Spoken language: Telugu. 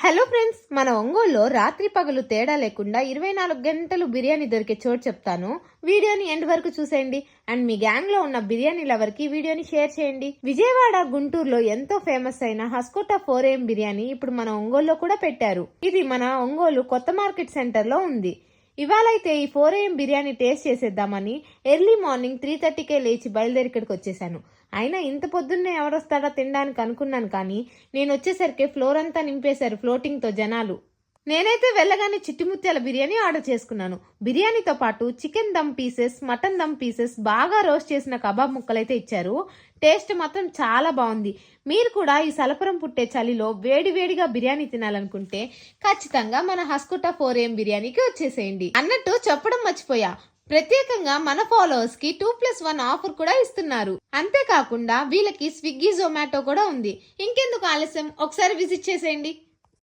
హలో ఫ్రెండ్స్, మన ఒంగోలులో రాత్రి పగలు తేడా లేకుండా 24 గంటలు బిర్యానీ దొరికే చోటు చెప్తాను. వీడియోని ఎండ్ వరకు చూసేయండి. అండ్ మీ గ్యాంగ్ లో ఉన్న బిర్యానీ లవర్ కి వీడియోని షేర్ చేయండి. విజయవాడ, గుంటూరులో ఎంతో ఫేమస్ అయిన హస్కోటా 4AM బిర్యానీ ఇప్పుడు మన ఒంగోలులో కూడా పెట్టారు. ఇది మన ఒంగోలు కొత్త మార్కెట్ సెంటర్ లో ఉంది. ఇవాళైతే ఈ 4AM బిర్యానీ టేస్ట్ చేసేద్దామని ఎర్లీ మార్నింగ్ 3:30కే లేచి బయలుదేరి ఇక్కడికి వచ్చేసాను. అయినా ఇంత పొద్దున్నే ఎవరొస్తాడా తినడానికి అనుకున్నాను, కానీ నేను వచ్చేసరికి ఫ్లోర్ అంతా నింపేశారు ఫ్లోటింగ్ తో జనాలు. నేనైతే వెళ్ళగానే చిట్టిముత్యాల బిర్యానీ ఆర్డర్ చేసుకున్నాను. బిర్యానీతో పాటు chicken dum pieces, mutton dum pieces, బాగా రోస్ట్ చేసిన కబాబ్ ముక్కలైతే ఇచ్చారు. టేస్ట్ మాత్రం చాలా బాగుంది. మీరు కూడా ఈ సలపురం పుట్టే చలిలో వేడి వేడిగా బిర్యానీ తినాలనుకుంటే ఖచ్చితంగా మన హస్కోటా 4AM బిర్యానీకి వచ్చేసేయండి. అన్నట్టు చెప్పడం మర్చిపోయా, ప్రత్యేకంగా మన ఫాలోవర్స్ కి 2+1 ఆఫర్ కూడా ఇస్తున్నారు. అంతేకాకుండా వీళ్ళకి స్విగ్గీ, జొమాటో కూడా ఉంది. ఇంకెందుకు ఆలస్యం, ఒకసారి విజిట్ చేసేయండి.